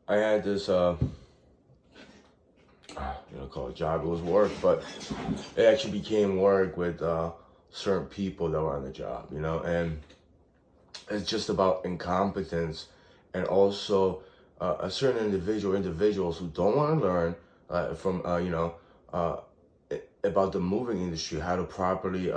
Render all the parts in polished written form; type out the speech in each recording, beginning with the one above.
I had this call it job. It was work, but it actually became work with certain people that were on the job, and it's just about incompetence and also a certain individuals who don't want to learn from uh, about the moving industry, how to properly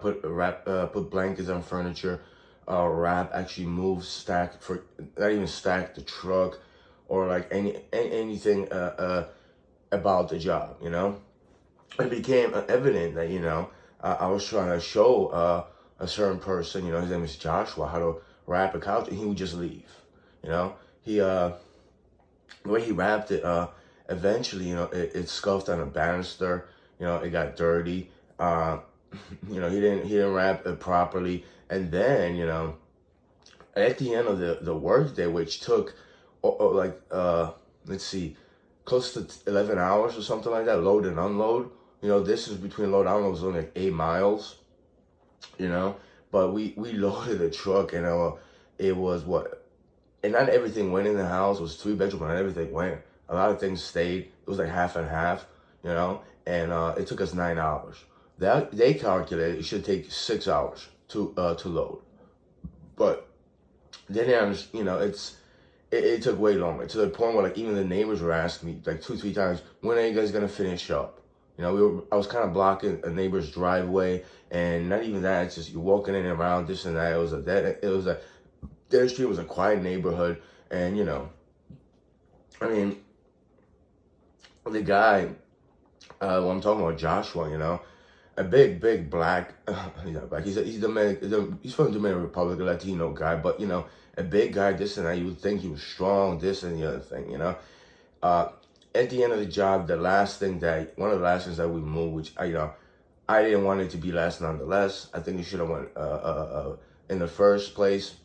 put blankets on furniture, wrap, actually move, stack, for not even stack the truck, or like anything about the job. It became evident that I was trying to show a certain person, his name is Joshua, how to wrap a couch, and he would just leave. He the way he wrapped it, eventually, it scuffed on a banister. It got dirty. He didn't wrap it properly, and then at the end of the work day, which took like let's see, close to 11 hours or something like that, load and unload. This is between load and unload was only like 8 miles. But we loaded the truck, and it was what, and not everything went in the house. It was 3 bedroom, but not everything went. A lot of things stayed. It was like half and half, and it took us 9 hours. That they calculated it should take 6 hours to load, but then it took way longer, to the point where like even the neighbors were asking me like 2, 3 times, when are you guys gonna finish up? I was kind of blocking a neighbor's driveway, and not even that. It's just you're walking in and around this and that. Their street was a quiet neighborhood, and I mean, the guy, when I'm talking about Joshua, a big black, he's not black. He's he's from the Dominican Republic, a Latino guy, but a big guy, this and that. You would think he was strong, this and the other thing, At the end of the job, one of the last things that we moved, which I didn't want it to be last nonetheless. I think it should have went in the first place.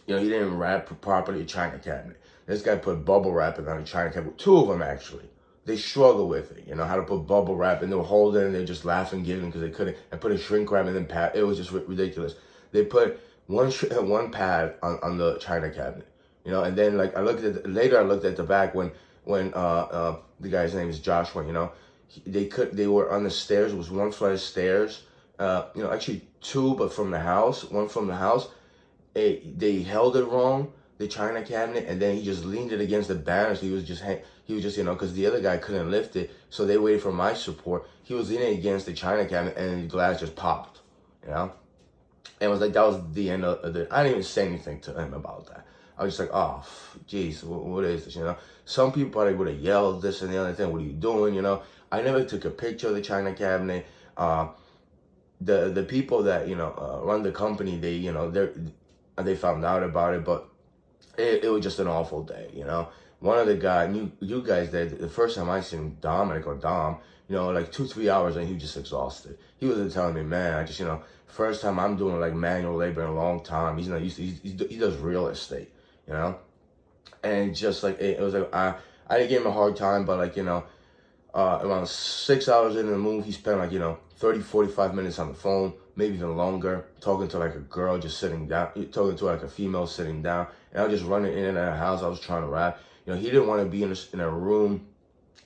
He didn't wrap properly a china cabinet. This guy put bubble wrapping on a china cabinet. Two of them actually. They struggle with it, how to put bubble wrap, and they were holding it and they're just laughing, giggling because they couldn't. And put a shrink wrap and then pad. It was just ridiculous. They put one pad on the china cabinet, and then like I looked at the back when the guy's name is Joshua, they were on the stairs. It was one flight of stairs, actually two, but one from the house. They held it wrong, the china cabinet, and then he just leaned it against the banister. He was just, because the other guy couldn't lift it, so they waited for my support. He was leaning against the china cabinet, and the glass just popped, And it was like, that was the end of the, I didn't even say anything to him about that. I was just like, oh, geez, what is this, Some people probably would have yelled this and the other thing, what are you doing, I never took a picture of the china cabinet. The people that, run the company, they found out about it, but it was just an awful day, One of the guys, you guys there, the first time I seen Dominic or Dom, like 2-3 hours, and he was just exhausted. He was telling me, man, I just, first time I'm doing like manual labor in a long time. He's not used to, he does real estate, and just like, it was like, I didn't give him a hard time, but like, around 6 hours into the move, he spent like, 30, 45 minutes on the phone, maybe even longer, talking to like a girl just sitting down, talking to like a female sitting down, and I was just running in and out of the house. I was trying to wrap. He didn't want to be in a room,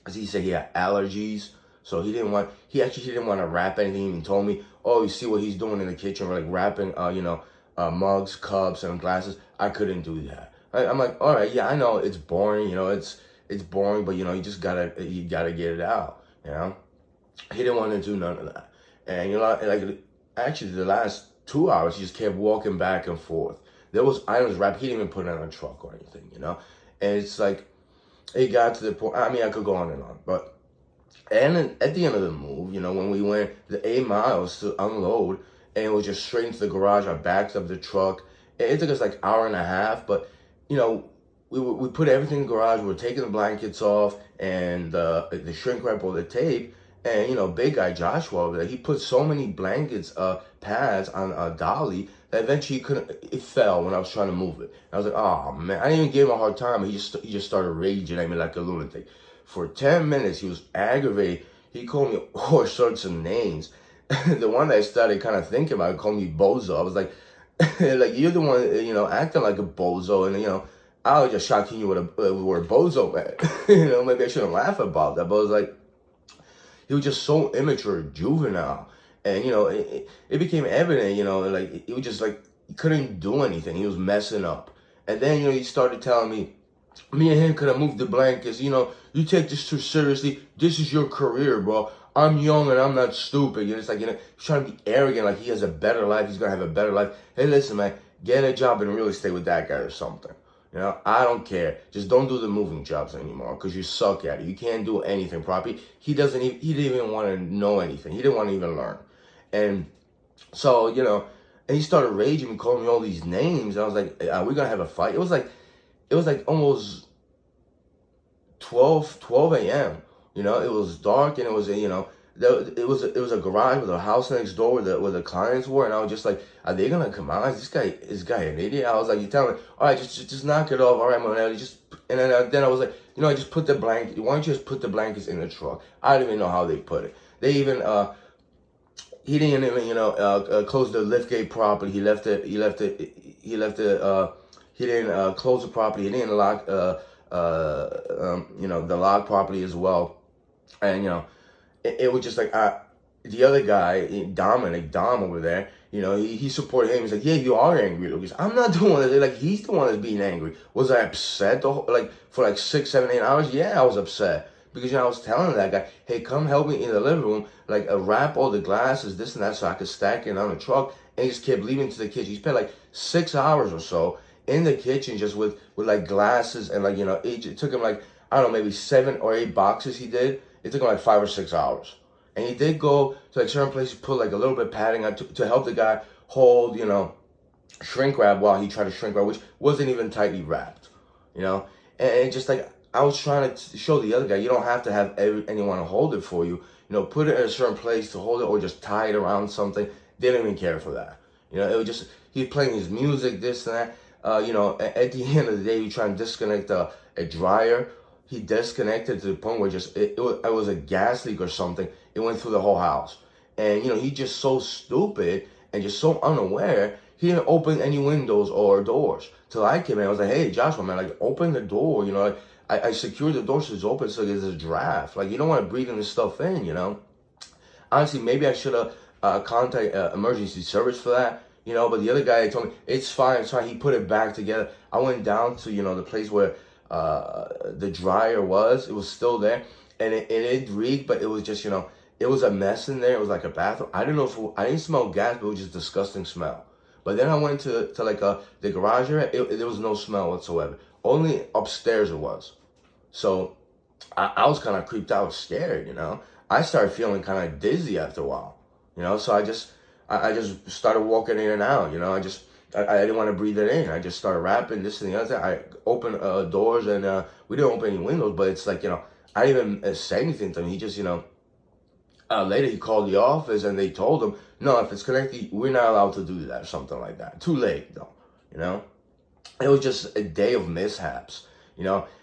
as he said he had allergies, so he didn't want to wrap anything. He even told me, oh, you see what he's doing in the kitchen, like wrapping, mugs, cups, and glasses. I couldn't do that. I'm like, all right, yeah, I know it's boring, it's boring, but you just gotta get it out, He didn't want to do none of that, and like actually the last 2 hours he just kept walking back and forth. There was items wrapped. He didn't even put it on a truck or anything, And it's like, it got to the point. I mean, I could go on and on, but and then at the end of the move, when we went the 8 miles to unload, and it was just straight into the garage, I backed up the truck. It took us like an hour and a half, but we put everything in the garage. We were taking the blankets off and the shrink wrap or the tape. And big guy Joshua over there, he put so many blankets, pads on a dolly that eventually it fell when I was trying to move it. And I was like, oh man, I didn't even give him a hard time. He just started raging at me like a lunatic. For 10 minutes, he was aggravated. He called me all sorts of names. The one that I started kind of thinking about called me bozo. I was like, like, you're the one, acting like a bozo. And, I was just shocked he knew where bozo at. Maybe I shouldn't laugh about that, but it was like, he was just so immature, juvenile. And, it became evident, like, it was just like, he couldn't do anything. He was messing up. And then, he started telling me and him could have moved the blankets. You take this too seriously. This is your career, bro. I'm young and I'm not stupid. It's like, he's trying to be arrogant, like he has a better life. He's going to have a better life. Hey, listen, man, get a job in real estate with that guy or something. I don't care. Just don't do the moving jobs anymore because you suck at it. You can't do anything properly. He didn't even want to know anything. He didn't want to even learn. And so, and he started raging and calling me all these names. I was like, are we going to have a fight? It was like almost 12 a.m. It was dark, and it was it was a garage with a house next door where the clients were, and I was just like, are they gonna come out? Is this guy an idiot? I was like, you tell me, all right, just knock it off, all right, man. And then I was like, I just put the blanket. Why don't you just put the blankets in the truck? I don't even know how they put it. They even he didn't even close the liftgate properly. He didn't close the property. He didn't lock the lock properly as well. And it was just like the other guy, Dom over there, he supported him. He's like, yeah, you are angry, Lucas. I'm not the one like, he's the one that's being angry. Was I upset for like 6, 7, 8 hours? Yeah, I was upset. Because, I was telling that guy, hey, come help me in the living room, like wrap all the glasses, this and that, so I could stack it on the truck. And he just kept leaving to the kitchen. He spent like 6 hours or so in the kitchen just with like glasses and like, it took him like, I don't know, maybe 7 or 8 boxes he did. It took him like 5 or 6 hours. And he did go to like certain places, put like a little bit of padding on to help the guy hold, shrink wrap while he tried to shrink wrap, which wasn't even tightly wrapped, And just like, I was trying to show the other guy, you don't have to have anyone to hold it for you. Put it in a certain place to hold it or just tie it around something. Didn't even care for that. It was just, he was playing his music, this and that. At the end of the day, he trying to disconnect a dryer. He disconnected to the point where it was a gas leak or something. It went through the whole house. And, he just so stupid and just so unaware. He didn't open any windows or doors. Till I came in, I was like, hey, Joshua, man, like, open the door, I secured the door so it's open so there's a draft. Like, you don't want to breathe this stuff in, Honestly, maybe I should have contacted emergency service for that, But the other guy told me, it's fine. He put it back together. I went down to, the place where the dryer was. It was still there. And it reeked, but it was just, it was a mess in there. It was like a bathroom. I don't know I didn't smell gas, but it was just a disgusting smell. But then I went to like the garage area. There was no smell whatsoever. Only upstairs it was. So I was kind of creeped out, scared, I started feeling kind of dizzy after a while, So I just started walking in and out, I didn't want to breathe it in. I just started rapping this and the other. I opened doors and we didn't open any windows, but it's like, I didn't even say anything to him. He just, later he called the office and they told him, no, if it's connected, we're not allowed to do that, something like that. Too late though, It was just a day of mishaps,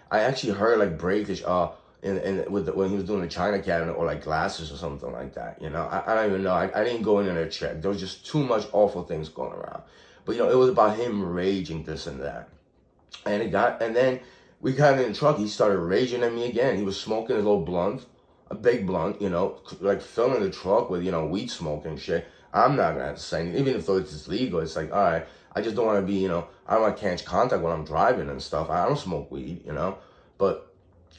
I actually heard like breakage when he was doing the china cabinet or like glasses or something like that. I don't even know. I didn't go in there and check. There was just too much awful things going around. But it was about him raging this and that. And then we got in the truck. He started raging at me again. He was smoking his little blunt, a big blunt, like filling the truck with weed smoke and shit. I'm not gonna have to say anything, even if it's legal. It's like, all right. I just don't want to be, I don't want to catch contact when I'm driving and stuff. I don't smoke weed, But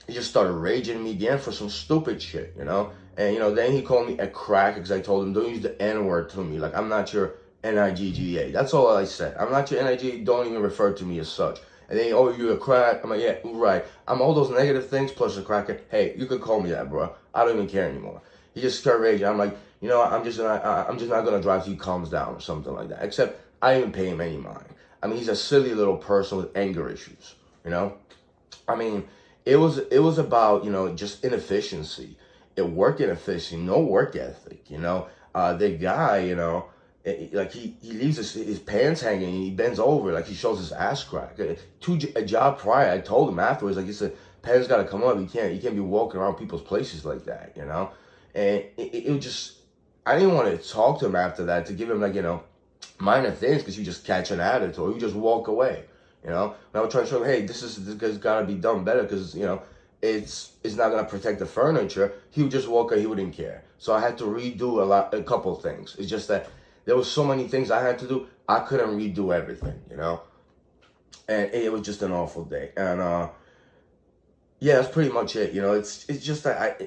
he just started raging at me again for some stupid shit, And, then he called me a cracker because I told him, don't use the N-word to me. Like, I'm not your N-I-G-G-A. That's all I said. I'm not your N-I-G. Don't even refer to me as such. And then, oh, you're a crack. I'm like, yeah, right. I'm all those negative things plus a cracker. Hey, you could call me that, bro. I don't even care anymore. He just started raging. I'm like, I'm just not gonna drive till he calms down or something like that. Except I didn't pay him any mind. I mean, he's a silly little person with anger issues. I mean, it was about just inefficiency, work inefficiency, no work ethic. The guy, like he leaves his pants hanging, and he bends over like he shows his ass crack. A job prior, I told him afterwards, like, he said, pants got to come up. You can't be walking around people's places like that, And it was just, I didn't want to talk to him after that to give him like minor things because you just catch an attitude or you just walk away, you know? And I would try to show him, hey, this has got to be done better because, you know, it's not going to protect the furniture. He would just walk out, he wouldn't care. So I had to redo a couple of things. It's just that there was so many things I had to do, I couldn't redo everything, you know? And it was just an awful day. And yeah, that's pretty much it. You know, it's just that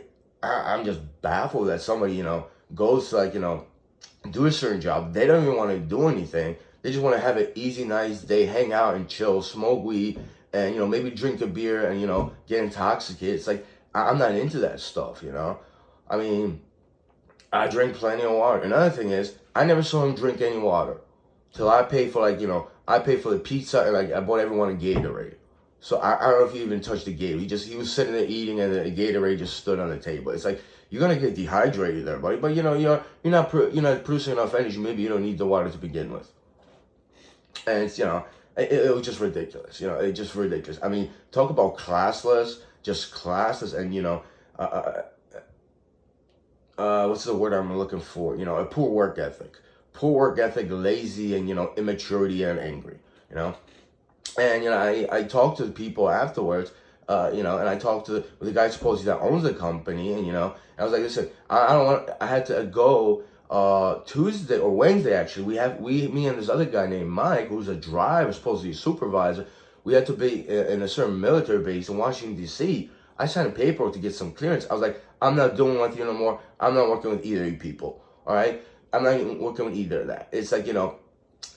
I'm just baffled that somebody, you know, goes to, like, you know, do a certain job. They don't even want to do anything. They just want to have an easy, nice day, hang out and chill, smoke weed, and, you know, maybe drink a beer and, you know, get intoxicated. It's like, I'm not into that stuff, you know? I mean, I drink plenty of water. Another thing is, I never saw him drink any water till I paid for, like, you know, I paid for the pizza and, like, I bought everyone a Gatorade. So I don't know if he even touched the Gatorade. He was sitting there eating and the Gatorade just stood on the table. It's like, you're gonna get dehydrated there, buddy. But, you know, you're not producing enough energy. Maybe you don't need the water to begin with. And it's, you know, it was just ridiculous. You know, it's just ridiculous. I mean, talk about classless, just classless, and, you know, what's the word I'm looking for? You know, a poor work ethic. Poor work ethic, lazy, and, you know, immaturity and angry, you know? And, you know, I talked to the people afterwards, you know, and I talked to the guy supposedly that owns the company, and, you know, I was like, listen, I had to go Tuesday or Wednesday, actually. Me and this other guy named Mike, who's a driver, supposedly a supervisor, we had to be in a certain military base in Washington, D.C. I signed paperwork to get some clearance. I was like, I'm not doing with you no more. I'm not working with either of you people, all right? I'm not even working with either of that. It's like, you know,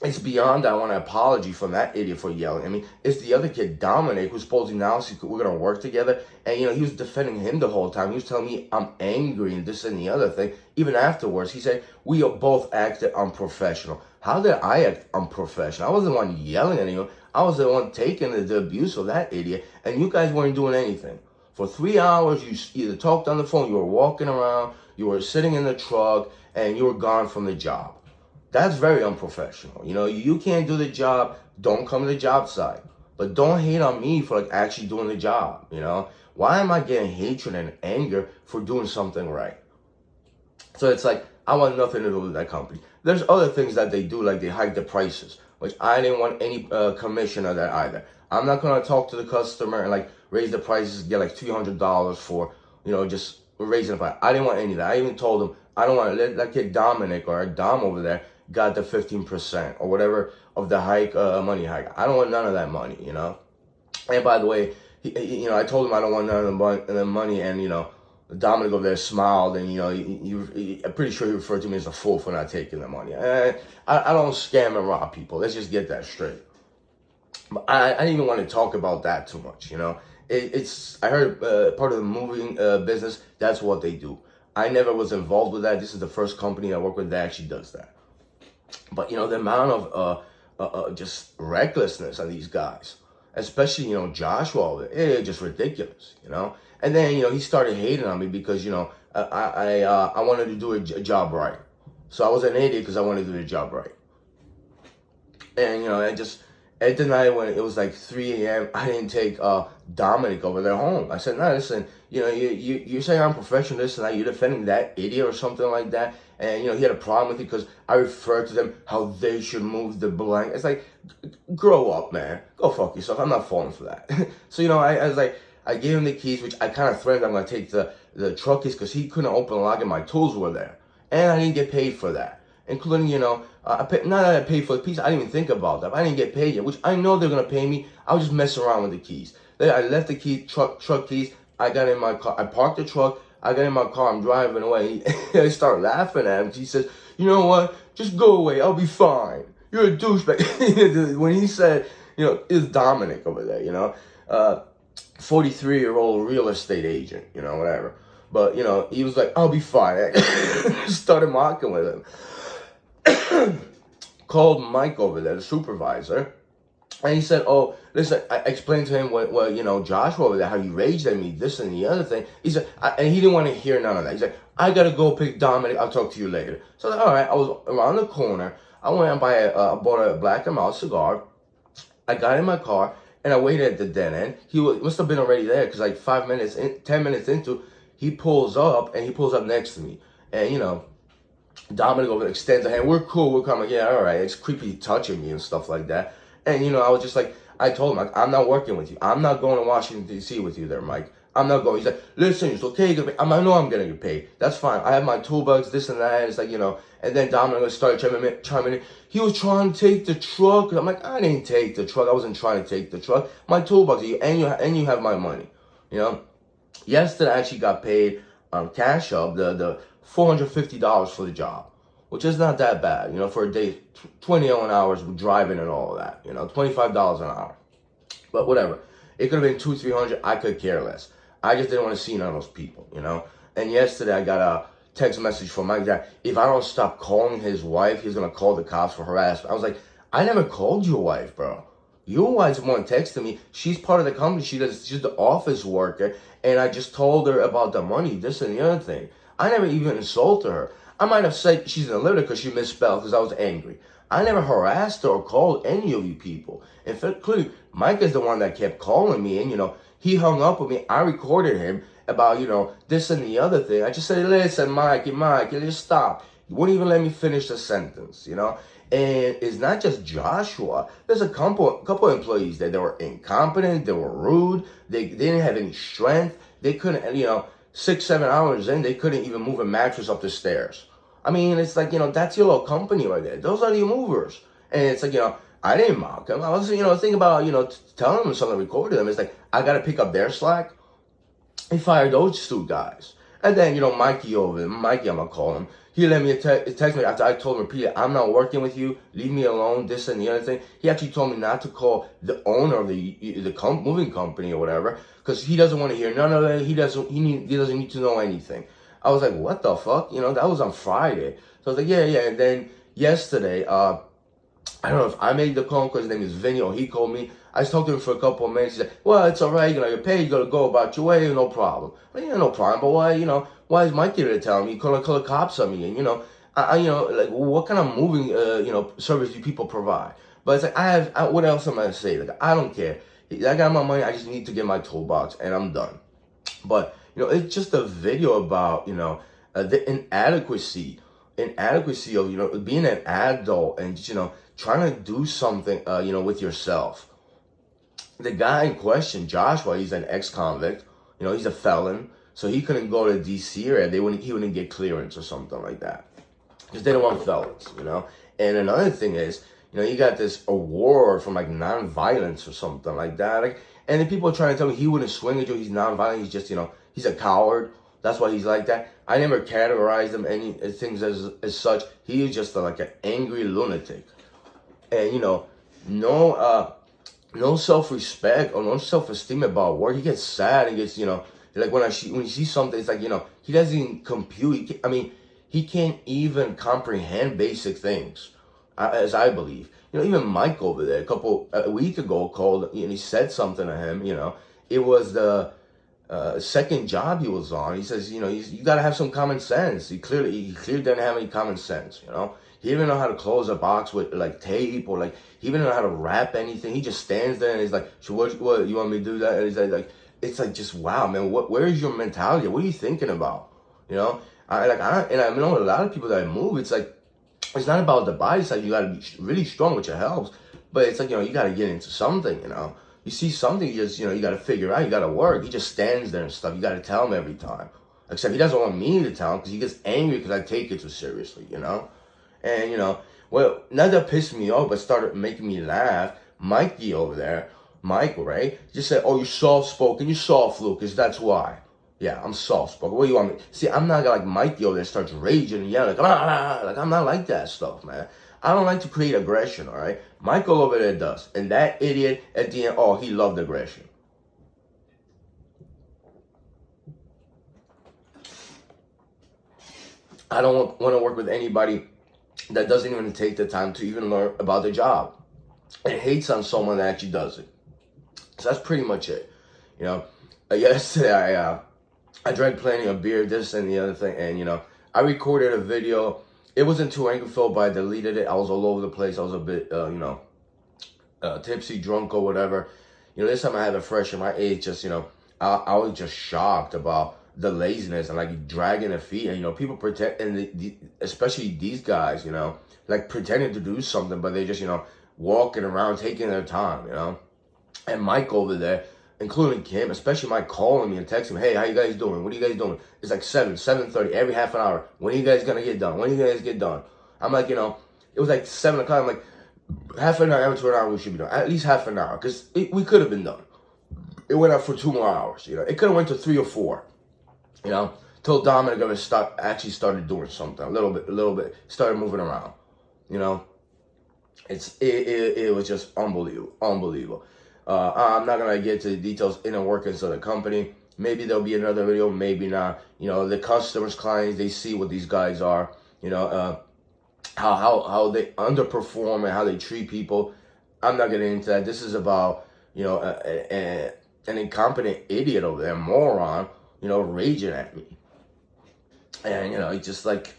it's beyond I want an apology from that idiot for yelling. I mean, it's the other kid, Dominic, who's supposedly now we're going to work together. And, you know, he was defending him the whole time. He was telling me I'm angry and this and the other thing. Even afterwards, he said, we both acted unprofessional. How did I act unprofessional? I wasn't the one yelling at anyone. I was the one taking the abuse of that idiot. And you guys weren't doing anything. For 3 hours, you either talked on the phone, you were walking around, you were sitting in the truck, and you were gone from the job. That's very unprofessional. You know, you can't do the job, don't come to the job site. But don't hate on me for, like, actually doing the job, you know? Why am I getting hatred and anger for doing something right? So it's like, I want nothing to do with that company. There's other things that they do, like they hike the prices, which I didn't want any commission of that either. I'm not going to talk to the customer and, like, raise the prices, get, like, $300 for, you know, just raising the price. I didn't want any of that. I even told them, I don't want to let that kid Dominic or Dom over there got the 15% or whatever of the hike, money hike. I don't want none of that money, you know? And by the way, you know, I told him I don't want none of the money, and, you know, Dominic over there smiled, and, you know, I'm pretty sure he referred to me as a fool for not taking the money. I don't scam and rob people. Let's just get that straight. But I didn't even want to talk about that too much, you know? I heard part of the moving business, that's what they do. I never was involved with that. This is the first company I work with that actually does that. But, you know, the amount of just recklessness on these guys, especially, you know, Joshua, it's just ridiculous, you know? And then, you know, he started hating on me because, you know, I wanted to do a job right. So I was an idiot because I wanted to do the job right. And, you know, at the night when it was like 3 a.m., I didn't take Dominic over there home. I said, no, listen, you know, you're saying I'm professional, this and that, you're defending that idiot or something like that. And, you know, he had a problem with it because I referred to them how they should move the blank. It's like, grow up, man. Go fuck yourself. I'm not falling for that. So, you know, I was like, I gave him the keys, which I kind of threatened I'm going to take the truck keys because he couldn't open the lock and my tools were there. And I didn't get paid for that. Including, you know, not that I paid for the piece, I didn't even think about that. But I didn't get paid yet, which I know they're going to pay me. I was just messing around with the keys. Then I left the truck keys. I got in my car. I parked the truck. I got in my car. I'm driving away. I start laughing at him. He says, you know what? Just go away. I'll be fine. You're a douchebag. When he said, you know, it's Dominic over there, you know, 43-year-old real estate agent, you know, whatever. But, you know, he was like, I'll be fine. I started mocking with him. Called Mike over there, the supervisor, and he said, oh, listen, I explained to him what you know, Joshua over there, how he raged at me, this and the other thing. He said, and he didn't want to hear none of that. He's like, I got to go pick Dominic. I'll talk to you later. So I was like, all right, I was around the corner. I went and bought a Black & Mild cigar. I got in my car, and I waited at the dead end. He must have been already there, because like 10 minutes into, he pulls up next to me. And, you know, Dominic over there extends a hand. We're cool. We're coming. Yeah, all right. It's creepy touching me and stuff like that. And, you know, I was just like, I told him, like, I'm not working with you. I'm not going to Washington, D.C. with you there, Mike. I'm not going. He's like, listen, it's okay. I know I'm going to get paid. That's fine. I have my toolbox, this and that. It's like, and then Dominic started chiming in. He was trying to take the truck. I'm like, I didn't take the truck. I wasn't trying to take the truck. My toolbox, and you have my money, Yesterday, I actually got paid on Cash Up the $450 for the job, which is not that bad, for a day, 21 hours with driving and all of that, $25 an hour. But whatever. It could have been $200-$300. I could care less. I just didn't want to see none of those people, And yesterday, I got a text message from Mike that if I don't stop calling his wife, he's going to call the cops for harassment. I was like, I never called your wife, bro. Your wife's the one texting me. She's part of the company. She's the office worker. And I just told her about the money, this and the other thing. I never even insulted her. I might have said she's an illiterate because she misspelled because I was angry. I never harassed her or called any of you people. In fact, clearly, Mike is the one that kept calling me. And, he hung up with me. I recorded him about, this and the other thing. I just said, listen, Mike, just stop. You wouldn't even let me finish the sentence, And it's not just Joshua. There's a couple employees that they were incompetent, they were rude, they didn't have any strength. They couldn't, 6-7 hours in, they couldn't even move a mattress up the stairs. I mean, it's like, that's your little company right there. Those are your movers. And it's like, I didn't mock them. I was, thinking about, telling them something, recording them. It's like, I got to pick up their slack. He fired those two guys. And then, Mikey over there, Mikey, I'm going to call him. He let me text me after I told him repeatedly, I'm not working with you. Leave me alone, this and the other thing. He actually told me not to call the owner of the moving company or whatever because he doesn't want to hear none of it. He doesn't need to know anything. I was like, what the fuck? That was on Friday. So I was like, yeah. And then yesterday, I don't know if I made the call because his name is Vinny or he called me. I talked to him for a couple of minutes. He said, well, it's all right. You're going to get paid. You're going to go about your way. No problem. Well, no problem. But why, why is Mike here to tell me? You're going to call the cops on me. And, like, what kind of moving, service do people provide? But it's like, what else am I going to say? Like, I don't care. I got my money. I just need to get my toolbox and I'm done. But, it's just a video about, the inadequacy of, being an adult and, trying to do something, with yourself. The guy in question, Joshua, he's an ex-convict. He's a felon. So he couldn't go to D.C. area. He wouldn't get clearance or something like that. Because they don't want felons, And another thing is, you got this award from, like, nonviolence or something like that. Like, and then people are trying to tell me he wouldn't swing at you. He's nonviolent. He's just, he's a coward. That's why he's like that. I never categorized him any things as such. He is just like an angry lunatic. And, no self-respect or no self-esteem about work. He gets sad and gets, like when he sees something, it's like, he doesn't even compute. He can't even comprehend basic things, as I believe. Even Mike over there a week ago called and he said something to him, it was the second job he was on. He says, you got to have some common sense. He clearly didn't have any common sense, He didn't know how to close a box with like tape or like he didn't know how to wrap anything. He just stands there and he's like, so what you want me to do that? And he's like, it's like just wow, man. Where is your mentality? What are you thinking about? I know a lot of people that move. It's like it's not about the body side. You got to be really strong, which it helps. But it's like you got to get into something. You see something, you just you got to figure out. You got to work. He just stands there and stuff. You got to tell him every time. Except he doesn't want me to tell him because he gets angry because I take it too seriously. And, well, not that pissed me off, but started making me laugh. Mikey over there, Michael, right? Just said, oh, you're soft-spoken. You're soft, Lucas. That's why. Yeah, I'm soft-spoken. What do you want me? See, I'm not like Mikey over there starts raging and yelling. Like, I'm not like that stuff, man. I don't like to create aggression, all right? Michael over there does. And that idiot at the end, oh, he loved aggression. I don't want to work with anybody that doesn't even take the time to even learn about the job and hates on someone that actually does it. So that's pretty much it. Yesterday I drank plenty of beer, this and the other thing, and I recorded a video. It wasn't too anger-filled, but I deleted it. I was all over the place. I was a bit, tipsy, drunk, or whatever. This time I had a fresh in my age. Just I was just shocked about the laziness and like dragging their feet, and people pretend, and especially these guys, like pretending to do something, but they just walking around taking their time, And Mike over there, including Kim, especially Mike calling me and texting me, hey, how you guys doing? What are you guys doing? It's like 7:30, every half an hour. When are you guys going to get done? When are you guys get done? I'm like, it was like 7 o'clock. I'm like, half an hour to an hour we should be done. At least half an hour, because we could have been done. It went up for 2 more hours, It could have went to 3 or 4, till Dominic ever actually started doing something, a little bit, started moving around, It was just unbelievable. I'm not gonna get to the details, inner workings of the company. Maybe there'll be another video, maybe not. The customers, clients, they see what these guys are. How they underperform and how they treat people. I'm not getting into that. This is about an incompetent idiot over there, moron, raging at me. And it's just like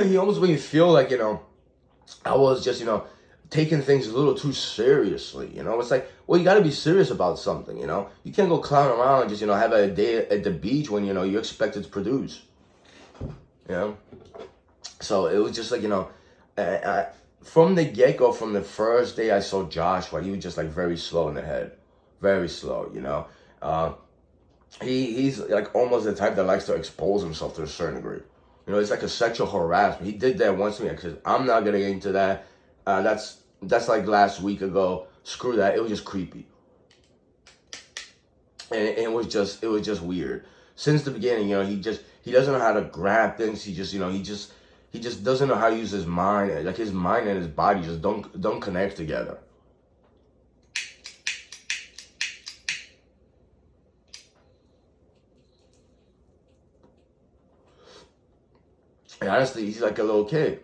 he almost made me feel like I was just taking things a little too seriously. It's like, well, you got to be serious about something. You can't go clown around and just have a day at the beach when you're expected to produce. So it was just like from the get-go, from the first day I saw Joshua, he was just like very slow in the head, very slow. He's like almost the type that likes to expose himself to a certain degree. It's like a sexual harassment. He did that once to me. I said, I'm not gonna get into that. That's like last week ago. Screw that. It was just creepy, and it was just weird. Since the beginning, he doesn't know how to grab things. He just doesn't know how to use his mind. Like his mind and his body just don't connect together. And honestly, he's like a little kid.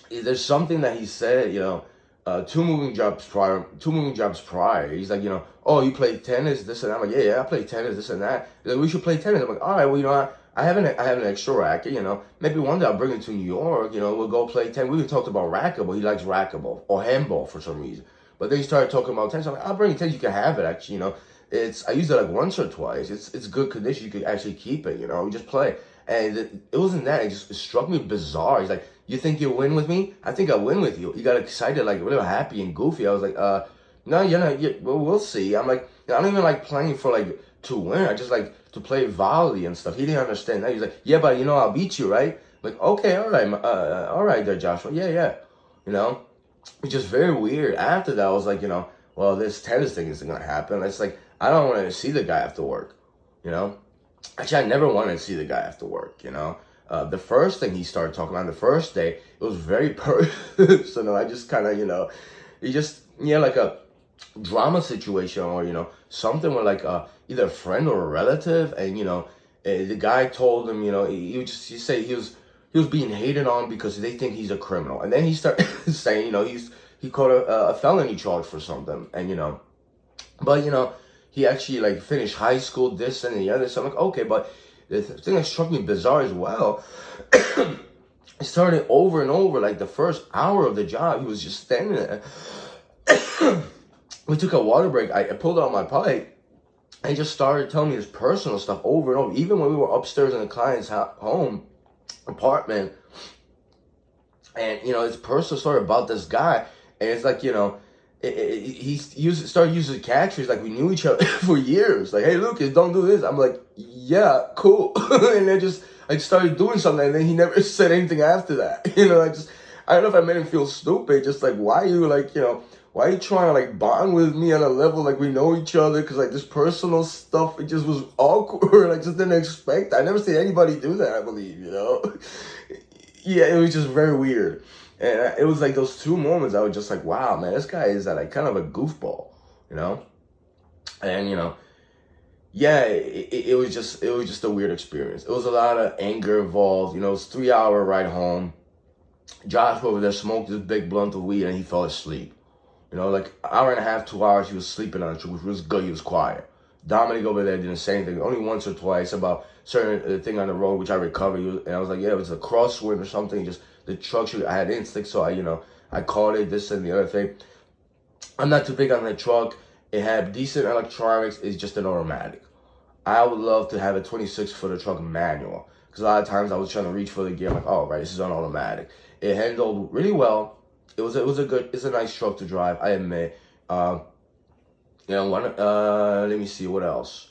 There's something that he said, two moving jobs prior. He's like, oh, you play tennis, this and that. I'm like, yeah, I play tennis, this and that. He's like, we should play tennis. I'm like, all right, well, I have an extra racket, Maybe one day I'll bring it to New York, we'll go play tennis. We even talked about racquetball. He likes racquetball or handball for some reason. But then he started talking about tennis. I'm like, I'll bring you tennis. You can have it, actually, I used it like once or twice. It's good condition. You could actually keep it, we just play. And it wasn't that. It struck me bizarre. He's like, you think you'll win with me? I think I'll win with you. He got excited, like really happy and goofy. I was like, no, you're not. Well, we'll see. I'm like, I don't even like playing for like to win. I just like to play volley and stuff. He didn't understand that. He's like, yeah, but I'll beat you, right? I'm like, okay, all right there, Joshua. Yeah. It's just very weird. After that, I was like, well, this tennis thing isn't gonna happen. It's like, I don't want to see the guy after work, Actually, I never wanted to see the guy after work, The first thing he started talking about the first day, it was very personal. I just kind of, like a drama situation or, something with like either a friend or a relative. And, the guy told him, he said he was being hated on because they think he's a criminal. And then he started saying, he caught a felony charge for something. And, but, he actually like finished high school, this and the other. So I'm like, okay, but the thing that struck me bizarre as well, it started over and over. Like the first hour of the job, he was just standing there. We took a water break. I pulled out my pipe and he just started telling me his personal stuff over and over. Even when we were upstairs in the client's apartment, and it's personal story about this guy. And it's like, he started using catchphrases like we knew each other for years. Like, hey, Lucas, don't do this. I'm like, yeah, cool. And then I started doing something, and then he never said anything after that. I don't know if I made him feel stupid. Just like, why are you why are you trying to like bond with me on a level like we know each other? Because like this personal stuff, it just was awkward. I just didn't expect. I never seen anybody do that. I believe, Yeah, it was just very weird. And it was like those 2 moments I was just like, wow, man, this guy is like kind of a goofball, And, yeah, it was just a weird experience. It was a lot of anger involved. It was 3-hour ride home. Josh over there smoked this big blunt of weed and he fell asleep. Like hour and a half, 2 hours, he was sleeping on it, which was good. He was quiet. Dominic over there didn't say anything, only once or twice about certain thing on the road, which I recovered. And I was like, yeah, it was a crosswind or something. Just the truck shoot. I had instinct, so I caught it, this and the other thing. I'm not too big on the truck. It had decent electronics. It's just an automatic. I would love to have a 26-footer truck manual, because a lot of times I was trying to reach for the gear. I'm like, oh, right, this is an automatic. It handled really well. It's a nice truck to drive, I admit. You know, let me see what else.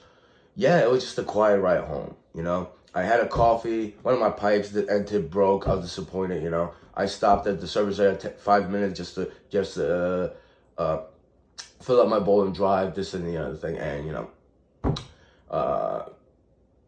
Yeah, it was just a quiet ride home. You know, I had a coffee. One of my pipes, the end tip broke. I was disappointed. You know, I stopped at the service area 5 minutes just to fill up my bowl and drive this and the other thing. And you know, uh,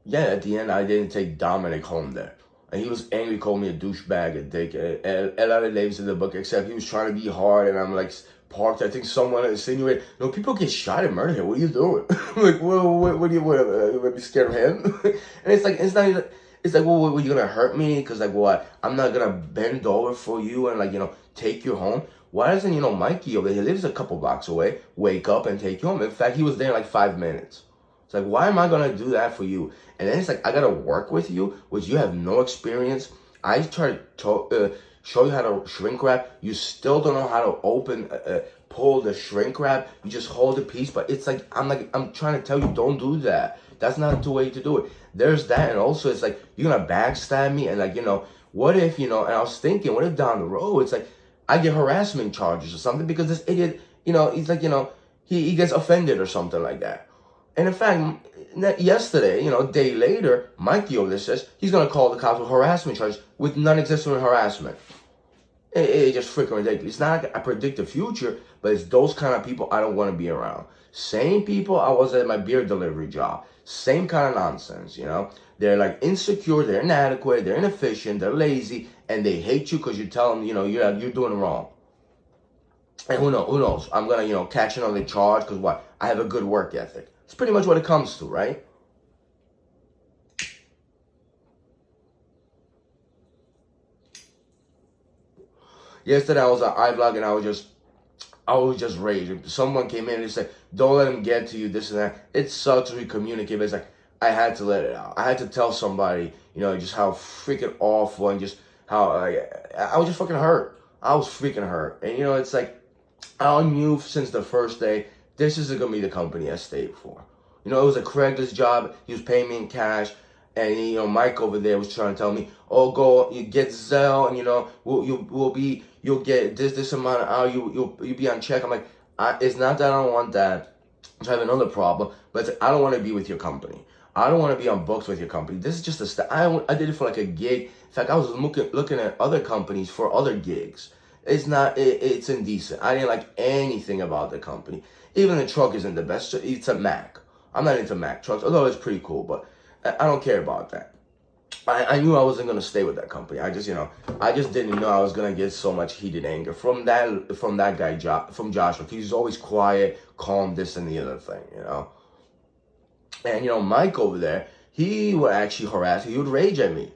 yeah, at the end, I didn't take Dominic home there. And he was angry, called me a douchebag, a dick, a lot of names in the book, except he was trying to be hard, and I'm like, parked. I think someone insinuated, no, people get shot and murdered here. What are you doing? Like, what do you be scared of him? And it's not even, it's like, well, what, you gonna hurt me? Because, like, what? I'm not gonna bend over for you and, like, you know, take you home. Why doesn't, you know, Mikey over there, he lives a couple blocks away, wake up and take you home? In fact, he was there in like 5 minutes. It's like, why am I gonna do that for you? And then it's like, I gotta work with you, which you have no experience. I try to show you how to shrink wrap. You still don't know how to pull the shrink wrap. You just hold the piece. But it's like, I'm trying to tell you, don't do that. That's not the way to do it. There's that, and also it's like, you're gonna backstab me, and like, you know, what if, you know, and I was thinking, what if down the road, it's like, I get harassment charges or something because this idiot, you know, he's like, you know, he gets offended or something like that. And in fact, yesterday, you know, a day later, Mikey over there says he's going to call the cops with harassment charges with non-existent harassment. It's just freaking ridiculous. It's not like I predict the future, but it's those kind of people I don't want to be around. Same people I was at my beer delivery job. Same kind of nonsense, you know. They're like insecure, they're inadequate, they're inefficient, they're lazy, and they hate you because you tell them, you know, you're doing wrong. And who knows? I'm going to, you know, catch another charge because what? I have a good work ethic. It's pretty much what it comes to, right? Yesterday I was at iVlog and I was just raging. Someone came in and said, "Don't let him get to you, this and that." It sucks we communicate, but it's like, I had to let it out. I had to tell somebody, you know, just how freaking awful and just how I was just fucking hurt. I was freaking hurt. And, you know, it's like, I knew since the first day, this isn't going to be the company I stayed for. You know, it was a Craigslist job. He was paying me in cash. And, you know, Mike over there was trying to tell me, oh, go, you get Zelle, and, you know, you'll get this amount of hours, you'll be on check. I'm like, it's not that I don't want that. I have another problem, but it's, I don't want to be with your company. I don't want to be on books with your company. This is just I did it for like a gig. In fact, I was looking at other companies for other gigs. It's indecent. I didn't like anything about the company. Even the truck isn't the best. It's a Mac. I'm not into Mac trucks, although it's pretty cool, but I don't care about that. I knew I wasn't going to stay with that company. I just didn't know I was going to get so much heated anger from that guy, from Joshua. He's always quiet, calm, this and the other thing, you know. And, you know, Mike over there, he would actually harass me. He would rage at me,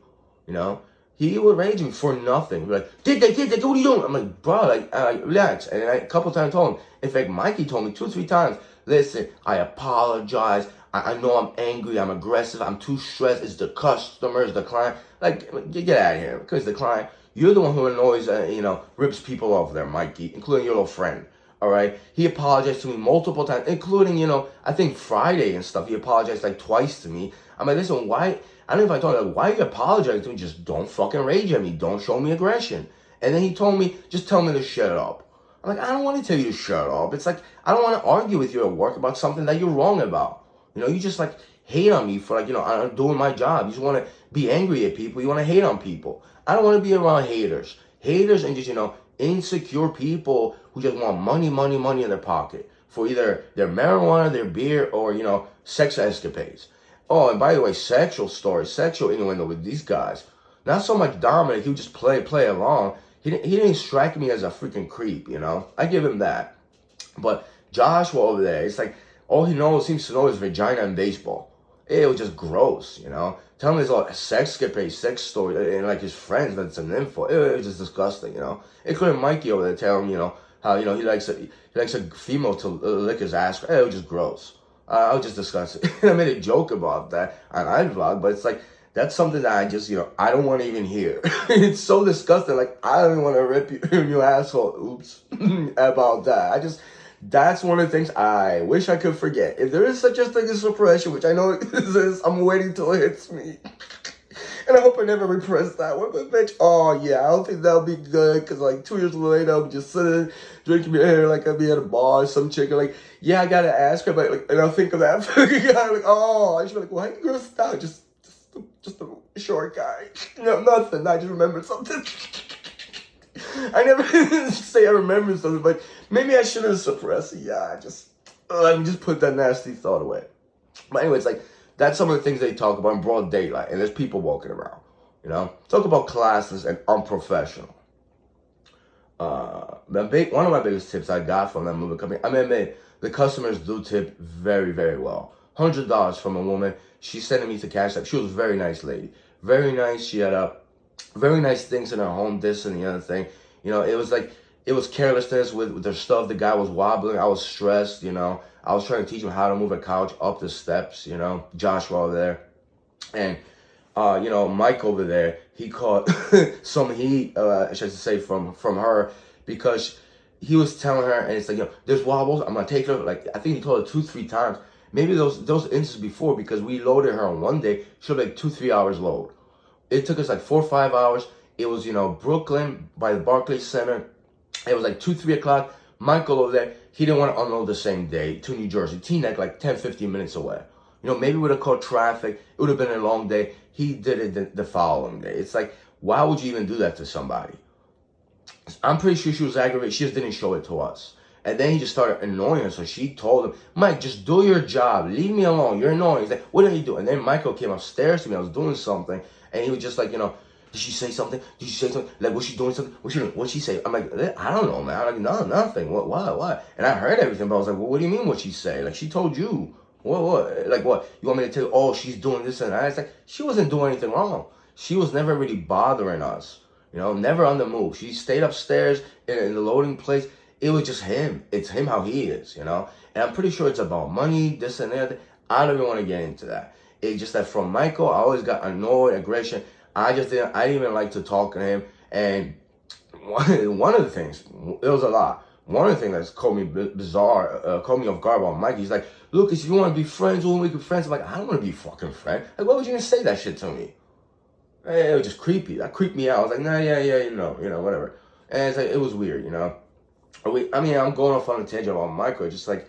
you know. He would rage at me for nothing. He'd be like, did they, what are you doing? I'm like, bro, like, relax. And then a couple times I told him. In fact, Mikey told me 2 or 3 times, listen, I apologize. I know I'm angry, I'm aggressive, I'm too stressed. It's the customers, the client. Like, get out of here. Because the client, you're the one who annoys, you know, rips people off there, Mikey, including your little friend. All right? He apologized to me multiple times, including, you know, I think Friday and stuff. He apologized like twice to me. I'm like, listen, why? I don't know if I told him, like, why are you apologizing to me? Just don't fucking rage at me. Don't show me aggression. And then he told me, just tell me to shut up. I'm like, I don't want to tell you to shut up. It's like, I don't want to argue with you at work about something that you're wrong about. You know, you just like hate on me for like, you know, I'm doing my job. You just want to be angry at people. You want to hate on people. I don't want to be around haters. Haters and just, you know, insecure people who just want money in their pocket for either their marijuana, their beer, or, you know, sex escapades. Oh, and by the way, sexual stories, sexual innuendo with these guys. Not so much Dominic. He would just play along. He didn't strike me as a freaking creep, you know. I give him that. But Joshua over there, it's like, all he seems to know is vagina and baseball. It was just gross, you know. Tell him his all sex story, and like his friends, that's some info. It was just disgusting, you know. Including Mikey over there, tell him, you know, how, you know, he likes a female to lick his ass. It was just gross. I was just disgusted. I made a joke about that on iVlog, but it's like, that's something that I just, you know, I don't want to even hear. It's so disgusting. Like, I don't even want to rip you asshole. Oops. About that. That's one of the things I wish I could forget. If there is such a thing as suppression, which I know exists, I'm waiting till it hits me. And I hope I never repress that one. But bitch, oh yeah, I don't think that'll be good. Cause like 2 years later, I'll be just sitting, drinking beer, like I'll be at a bar, some chick, like, yeah, I gotta ask her, but like, and I'll think of that fucking guy, like, oh, I just be like, why you girls stop? Just a short guy. No, nothing. I just remembered something. I never say I remember something, but maybe I should have suppressed it. Yeah, let me just put that nasty thought away. But anyways, like, that's some of the things they talk about in broad daylight, and there's people walking around, you know? Talk about classless and unprofessional. One of my biggest tips I got from that moving company, I mean, the customers do tip very, very well. $100 from a woman. She's sending me to Cash App. She was a very nice lady. Very nice. She had very nice things in her home, this and the other thing. You know, it was carelessness with their stuff. The guy was wobbling. I was stressed, you know. I was trying to teach him how to move a couch up the steps, you know. Joshua over there. And, you know, Mike over there, he caught some heat, I should say, from her because he was telling her, and it's like, you know, there's wobbles. I'm going to take her. Like, I think he told her 2-3 times. Maybe those instances before, because we loaded her on one day, she was like 2-3 hours load. It took us like 4 or 5 hours. It was, you know, Brooklyn by the Barclays Center. It was like 2-3 o'clock. Michael over there, he didn't want to unload the same day to New Jersey. Teaneck, like 10-15 minutes away. You know, maybe we would have caught traffic. It would have been a long day. He did it the following day. It's like, why would you even do that to somebody? I'm pretty sure she was aggravated. She just didn't show it to us. And then he just started annoying her. So she told him, Mike, just do your job. Leave me alone. You're annoying. He's like, what are you doing? And then Michael came upstairs to me. I was doing something. And he was just like, you know, did she say something? Did she say something? Like, was she doing something? What'd she say? I'm like, I don't know, man. I'm like, no, nothing. What? And I heard everything, but I was like, well, what do you mean what'd she say? Like, she told you. What? Like, what? You want me to tell you, oh, she's doing this and that? It's like, she wasn't doing anything wrong. She was never really bothering us. You know, never on the move. She stayed upstairs in the loading place. It was just him. It's him how he is, you know? And I'm pretty sure it's about money, this and that. I don't even want to get into that. It's just that from Michael, I always got annoyed, aggression. I didn't even like to talk to him. And one of the things, it was a lot. One of the things that's called me bizarre, called me off guard about Mike, he's like, Lucas, if you want to be friends, we'll make friends. I'm like, I don't want to be fucking friend. Like, why would you even say that shit to me? It was just creepy. That creeped me out. I was like, nah, yeah, you know, whatever. And it's like, it was weird, you know? I mean, I'm going off on a tangent about Michael. Just like,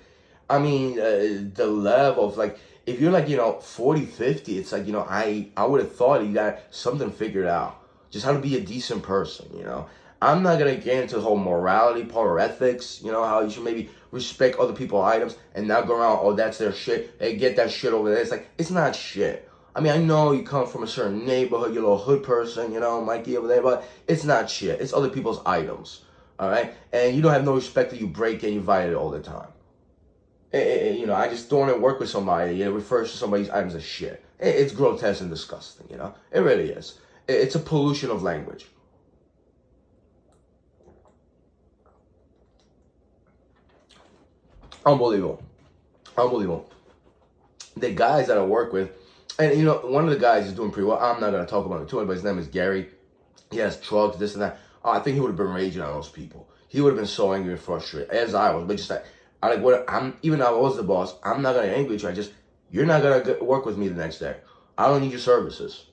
I mean, the level of like, if you're like, you know, 40, 50, it's like, you know, I would have thought he got something figured out. Just how to be a decent person, you know. I'm not going to get into the whole morality part or ethics, you know, how you should maybe respect other people's items and not go around, oh, that's their shit. Hey, get that shit over there. It's like, it's not shit. I mean, I know you come from a certain neighborhood, you're a little hood person, you know, Mikey over there, but it's not shit. It's other people's items. All right, and you don't have no respect that you break and you violate it all the time. You know, I just don't want to work with somebody. It refers to somebody's items as shit. It's grotesque and disgusting. You know, it really is. It's a pollution of language. Unbelievable. The guys that I work with, and you know, one of the guys is doing pretty well. I'm not gonna talk about it too much, but his name is Gary. He has trucks, this and that. I think he would have been raging on those people. He would have been so angry and frustrated, as I was. But just like, even though I was the boss, I'm not gonna angry at you. You're not gonna work with me the next day. I don't need your services.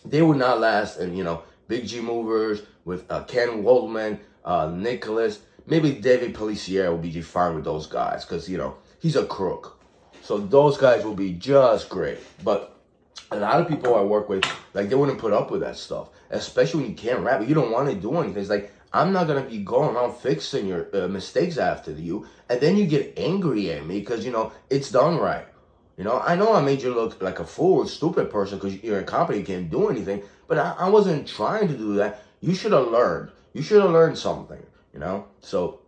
They would not last. And you know, Big G Movers with Ken Waldman, Nicholas, maybe David Policier will be fine with those guys because you know he's a crook. So those guys will be just great. But a lot of people I work with, like, they wouldn't put up with that stuff. Especially when you can't rap. You don't want to do anything. It's like, I'm not going to be going around fixing your mistakes after you. And then you get angry at me because, you know, it's done right. You know I made you look like a fool, stupid person because you're incompetent, you can't do anything. But I wasn't trying to do that. You should have learned. You should have learned something, you know? So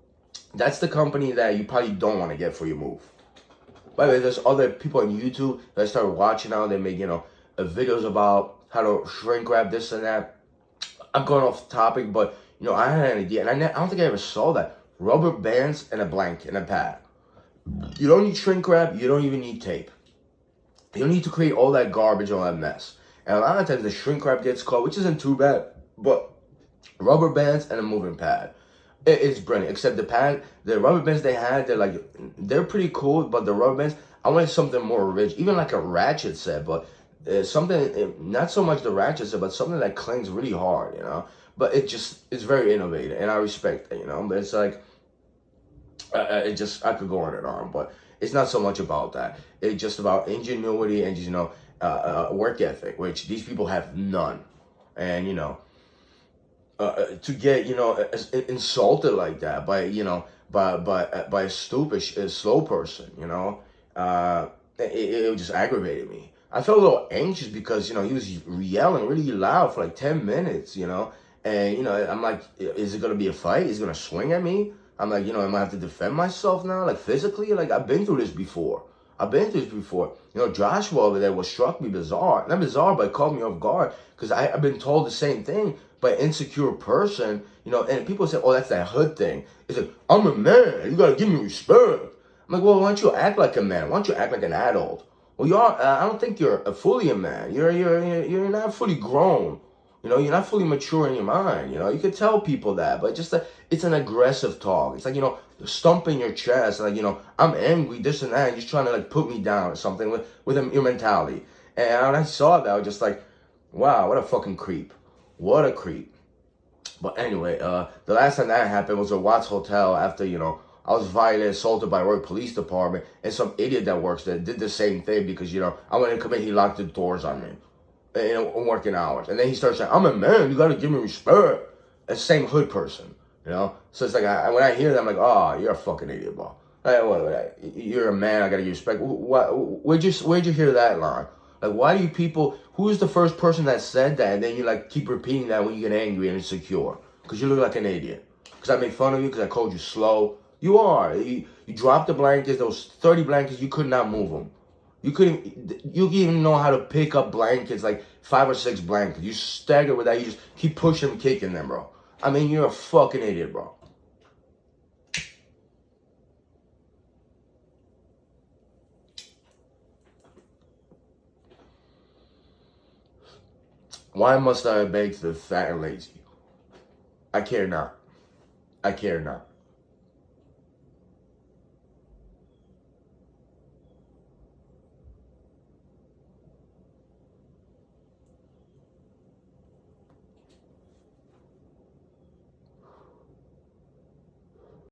that's the company that you probably don't want to get for your move. By the way, there's other people on YouTube that I started watching now. They make, you know, videos about how to shrink wrap, this and that. I'm going off topic, but, you know, I had an idea, and I don't think I ever saw that. Rubber bands and a blanket and a pad. You don't need shrink wrap. You don't even need tape. You don't need to create all that garbage, all that mess. And a lot of times the shrink wrap gets caught, which isn't too bad, but rubber bands and a moving pad. It's brilliant, except the rubber bands they had, they're pretty cool, but the rubber bands, I wanted something more rich, even like a ratchet set, but something, not so much the ratchet, but something that clings really hard, But it's very innovative, and I respect it, But it's like, I could go on and on, but it's not so much about that. It's just about ingenuity and just, work ethic, which these people have none. And, to get, insulted like that by, by a stupid, slow person, it just aggravated me. I felt a little anxious because, he was yelling really loud for like 10 minutes, and, I'm like, is it going to be a fight? Is it going to swing at me? I'm like, am I have to defend myself now? Like physically? Like I've been through this before. Joshua over there, what struck me bizarre. Not bizarre, but it caught me off guard. Because I've been told the same thing by an insecure person, and people say, oh, that's that hood thing. It's like, I'm a man. You got to give me respect. I'm like, well, why don't you act like a man? Why don't you act like an adult? Well, you are. I don't think you're fully a man. You're not fully grown. You're not fully mature in your mind. You could tell people that, but just it's an aggressive talk. It's like, stumping your chest, like, I'm angry, this and that, and just trying to like put me down or something with your mentality. And when I saw that, I was just like, wow, what a fucking creep. What a creep. But anyway, the last time that happened was at Watts Hotel after, I was violently assaulted by Roy Police Department, and some idiot that works there did the same thing because, I went to come in, he locked the doors on me. In working hours. And then he starts saying, I'm a man, you gotta give me respect. That same hood person, So it's like, when I hear that, I'm like, oh, you're a fucking idiot, bro. Like, you're a man, I gotta give you respect. Where'd you hear that line? Like, why do you people, who is the first person that said that? And then you like keep repeating that when you get angry and insecure. Because you look like an idiot. Because I made fun of you, because I called you slow. You are. You dropped the blankets, those 30 blankets, you could not move them. You didn't even know how to pick up blankets, like 5 or 6 blankets. You stagger with that. You just keep pushing them, kicking them, bro. I mean, you're a fucking idiot, bro. Why must I beg to the fat and lazy? I care not. I care not.